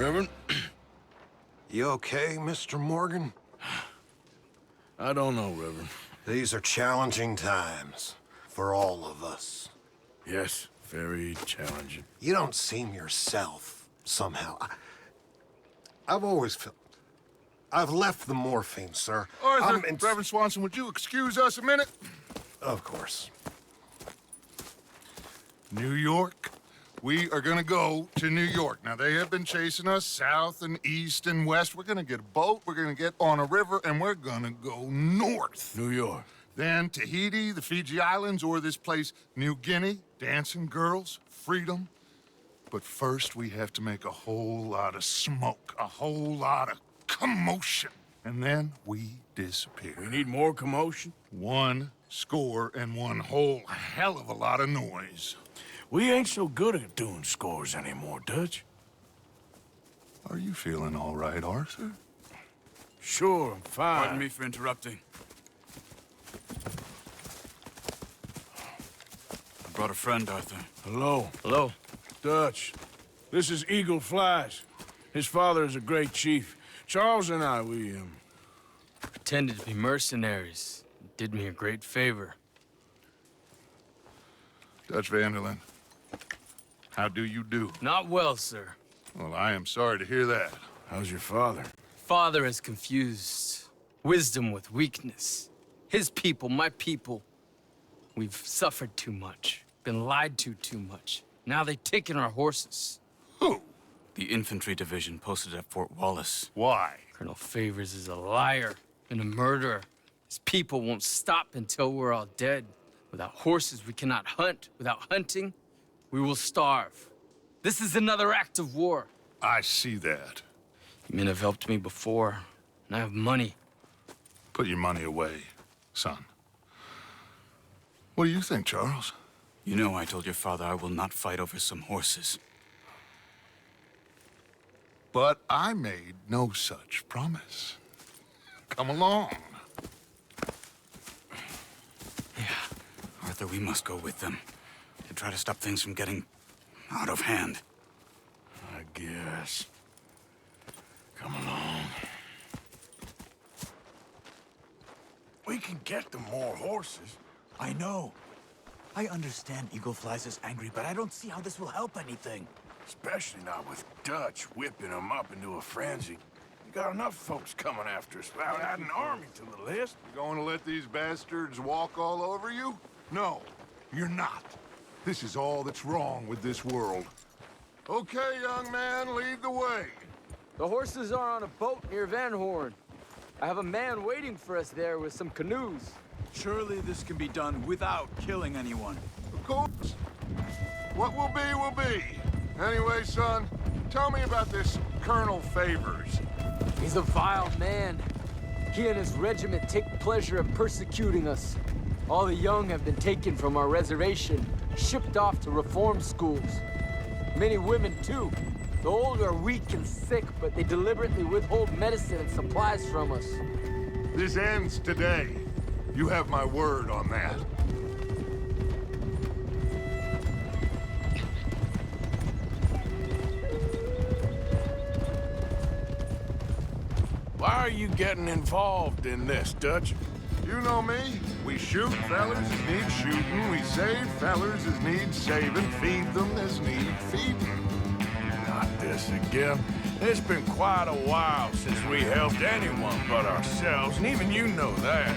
Reverend. You okay, Mr. Morgan? I don't know, Reverend. These are challenging times for all of us. Yes, very challenging. You don't seem yourself, somehow. I've always felt... I've left the morphine, sir. Arthur, Reverend Swanson, would you excuse us a minute? Of course. New York. We are gonna go to New York. Now, they have been chasing us south and east and west. We're gonna get a boat, we're gonna get on a river, and we're gonna go north. New York. Then Tahiti, the Fiji Islands, or this place, New Guinea, dancing girls, freedom. But first, we have to make a whole lot of smoke, a whole lot of commotion. And then we disappear. We need more commotion? 1 score and 1 whole hell of a lot of noise. We ain't so good at doing scores anymore, Dutch. Are you feeling all right, Arthur? Sure, I'm fine. Pardon me for interrupting. I brought a friend, Arthur. Hello. Hello. Dutch. This is Eagle Flash. His father is a great chief. Charles and I, we Pretended to be mercenaries. Did me a great favor. Dutch Vanderlyn, how do you do? Not well, sir. Well, I am sorry to hear that. How's your father? Father has confused wisdom with weakness. His people, my people. We've suffered too much. Been lied to too much. Now they've taken our horses. Who? The infantry division posted at Fort Wallace. Why? Colonel Favors is a liar and a murderer. His people won't stop until we're all dead. Without horses, we cannot hunt. Without hunting, we will starve. This is another act of war. I see that. You men have helped me before, and I have money. Put your money away, son. What do you think, Charles? You know I told your father I will not fight over some horses. But I made no such promise. Come along. Arthur, we must go with them to try to stop things from getting out of hand. I guess. Come along. We can get them more horses. I know. I understand Eagle Flies is angry, but I don't see how this will help anything. Especially not with Dutch whipping them up into a frenzy. We got enough folks coming after us without adding an army to the list. You going to let these bastards walk all over you? No, you're not. This is all that's wrong with this world. Okay, young man, lead the way. The horses are on a boat near Van Horn. I have a man waiting for us there with some canoes. Surely this can be done without killing anyone. Of course. What will be, will be. Anyway, son, tell me about this Colonel Favors. He's a vile man. He and his regiment take pleasure in persecuting us. All the young have been taken from our reservation, shipped off to reform schools. Many women, too. The old are weak and sick, but they deliberately withhold medicine and supplies from us. This ends today. You have my word on that. Why are you getting involved in this, Dutch? You know me. We shoot fellers as need shooting. We save fellers as need saving. Feed them as need feeding. Not this again. It's been quite a while since we helped anyone but ourselves, and even you know that.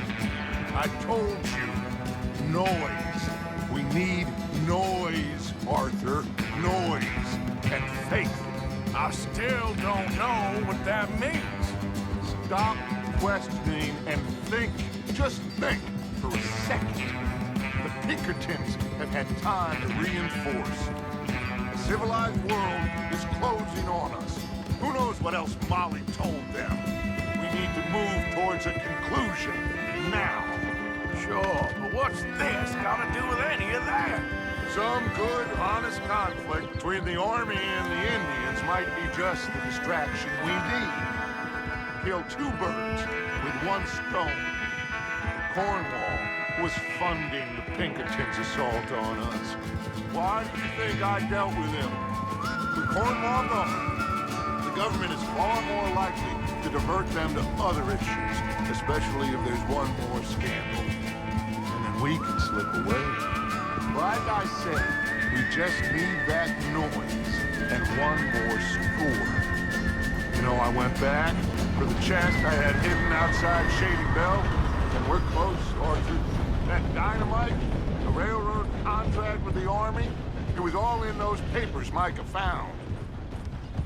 I told you. Noise. We need noise, Arthur. Noise. And faith. I still don't know what that means. Stop questioning and think. Just think for a second. The Pinkertons have had time to reinforce. The civilized world is closing on us. Who knows what else Molly told them? We need to move towards a conclusion now. Sure, but what's this got to do with any of that? Some good, honest conflict between the Army and the Indians might be just the distraction we need. Kill 2 birds with 1 stone. Cornwall was funding the Pinkertons' assault on us. Why do you think I dealt with him? With Cornwall? No. The government is far more likely to divert them to other issues, especially if there's one more scandal. And then we can slip away. Like I said, we just need that noise and one more score. You know, I went back for the chest I had hidden outside Shady Belle, and we're close, Arthur. That dynamite, the railroad contract with the Army, it was all in those papers Micah found.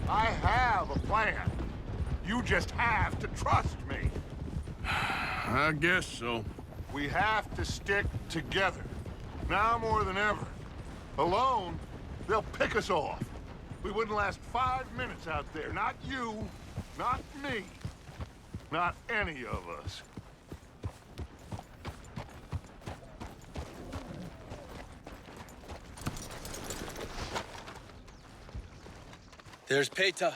I have a plan. You just have to trust me. I guess so. We have to stick together. Now more than ever. Alone, they'll pick us off. We wouldn't last 5 minutes out there. Not you, not me, not any of us. There's Peta.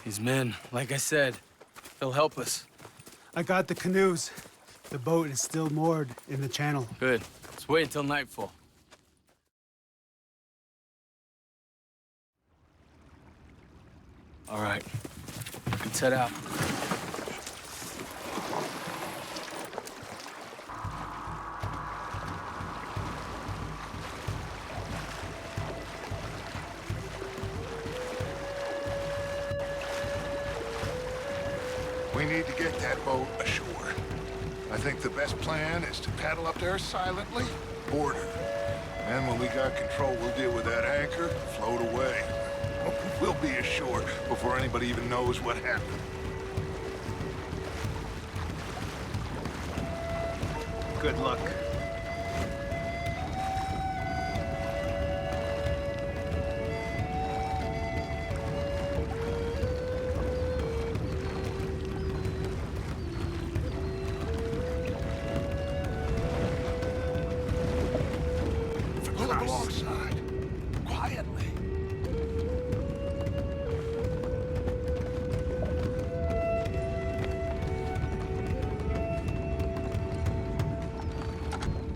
His men, like I said, they'll help us. I got the canoes. The boat is still moored in the channel. Good. Let's wait until nightfall. All right. We can set out. We need to get that boat ashore. I think the best plan is to paddle up there silently, board her. And when we got control, we'll deal with that anchor, float away. We'll be ashore before anybody even knows what happened. Good luck. Pull up alongside. Quietly.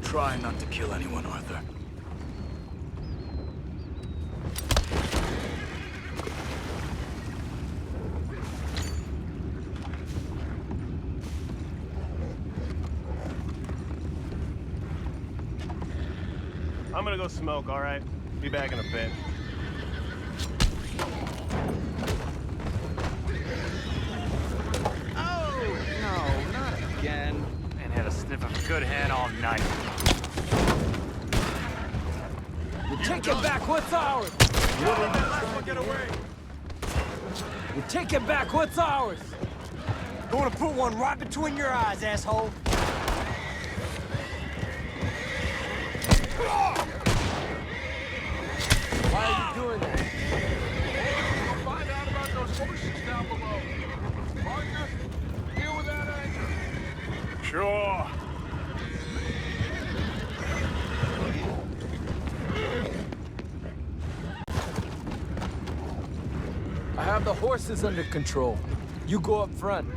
Try not to kill anyone, Arthur. I'm gonna go smoke, all right? Be back in a bit. Oh, no, not again. And had a sniff of good head all night. You take it back, what's ours? Get away! You take it back, what's ours? Gonna put one right between your eyes, asshole. Why are you doing that? We'll find out about those horses down below. Partner, deal with that anchor. Sure. I have the horses under control. You go up front.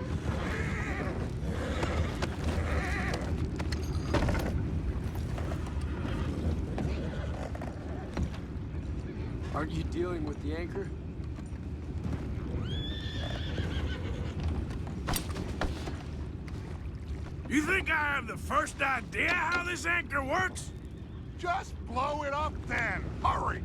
Aren't you dealing with the anchor? You think I have the first idea how this anchor works? Just blow it up then. Hurry.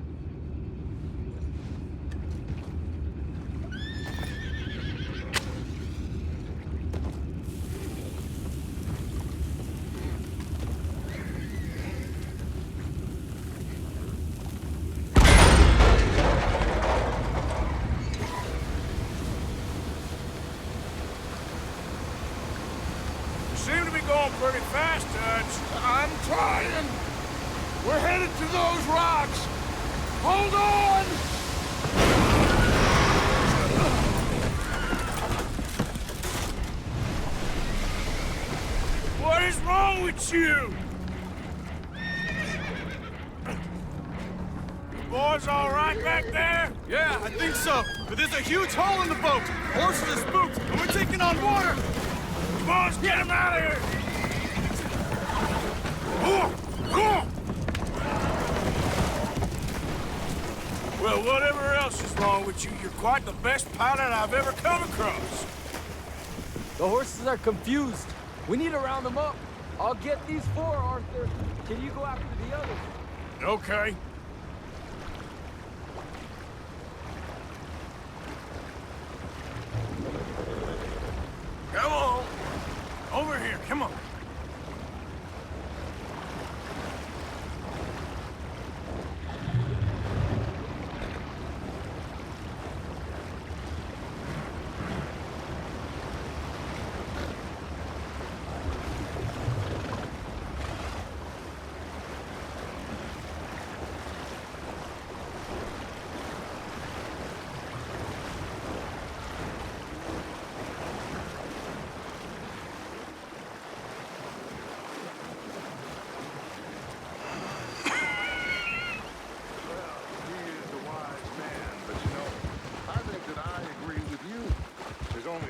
Seem to be going pretty fast, Dutch. I'm trying. We're headed to those rocks. Hold on! What is wrong with you? You boys all right back there? Yeah, I think so. But there's a huge hole in the boat. Horses are spooked, and we're taking on water. Boys, get him out of here! Well, whatever else is wrong with you, you're quite the best pilot I've ever come across. The horses are confused. We need to round them up. I'll get these 4, Arthur. Can you go after the others? Okay. Come on. Over here, come on.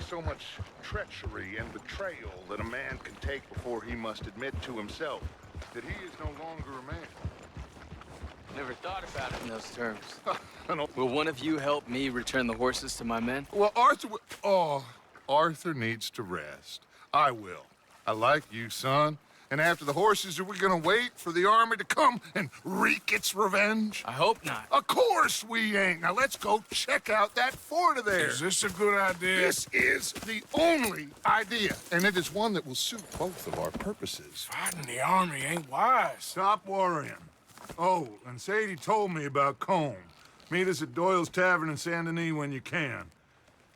So much treachery and betrayal that a man can take before he must admit to himself that he is no longer a man. Never thought about it in those terms. I know. Will one of you help me return the horses to my men? Well, Arthur needs to rest. I will. I like you, son. And after the horses, are we gonna wait for the army to come and wreak its revenge? I hope not. Of course we ain't. Now let's go check out that fort of theirs. Is this a good idea? This is the only idea, and it is one that will suit both of our purposes. Fighting the army ain't wise. Stop worrying. Oh, and Sadie told me about Combe. Meet us at Doyle's Tavern in Saint Denis when you can.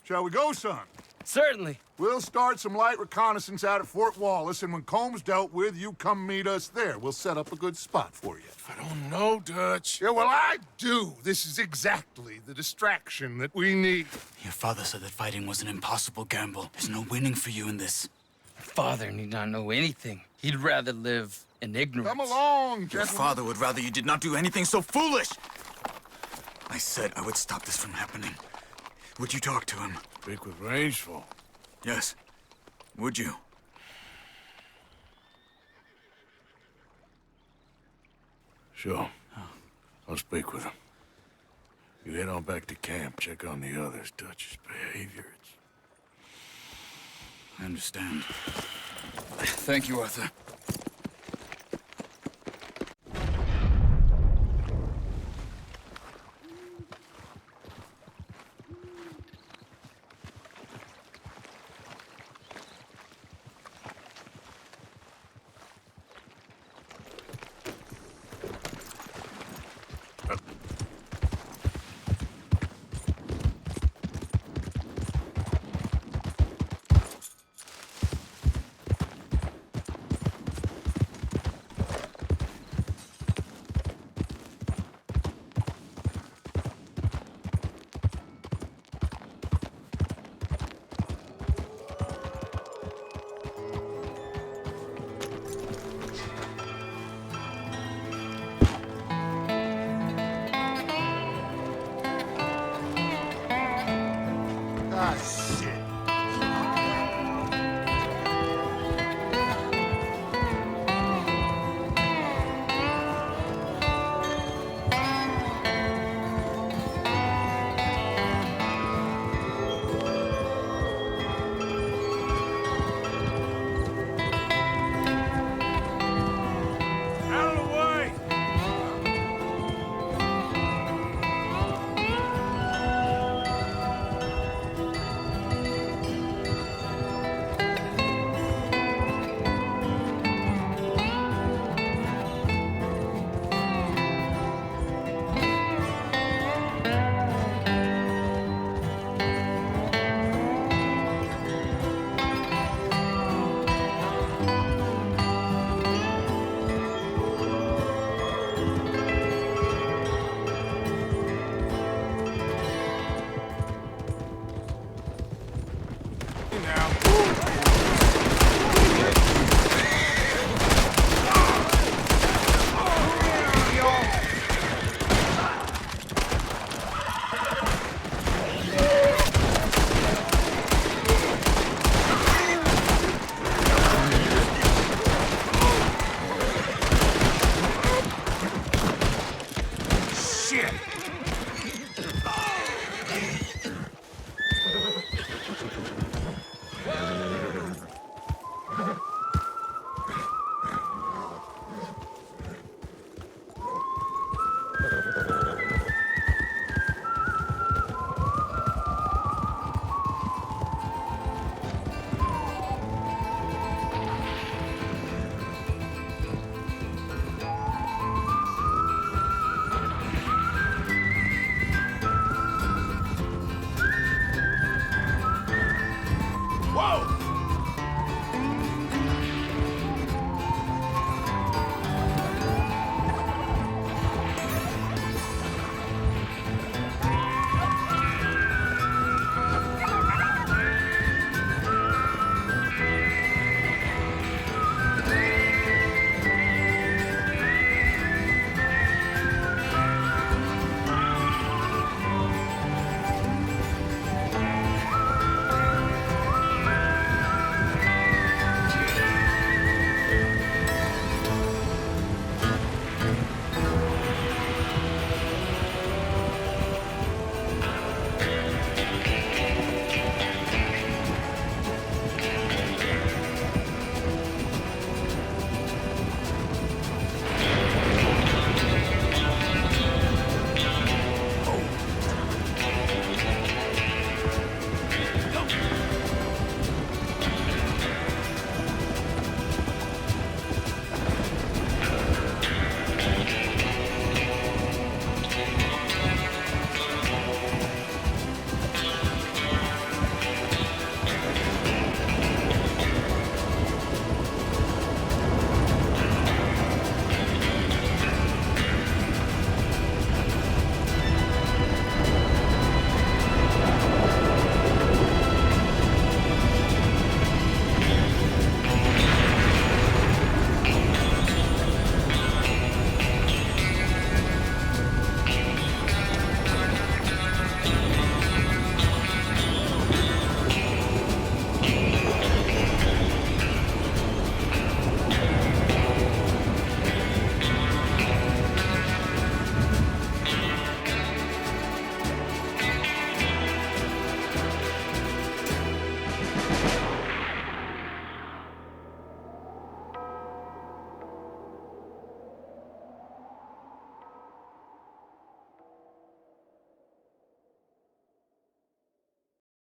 Shall we go, son? Certainly. We'll start some light reconnaissance out at Fort Wallace, and when Comb's dealt with, you come meet us there. We'll set up a good spot for you. I don't know, Dutch. Yeah, well, I do. This is exactly the distraction that we need. Your father said that fighting was an impossible gamble. There's no winning for you in this. Father need not know anything. He'd rather live in ignorance. Come along, Your gentlemen. father would rather you did not do anything so foolish. I said I would stop this from happening. Would you talk to him? Speak with Rangeful. Yes. Would you? Sure. I'll speak with him. You head on back to camp, check on the others. Dutch's behavior, I understand. Thank you, Arthur.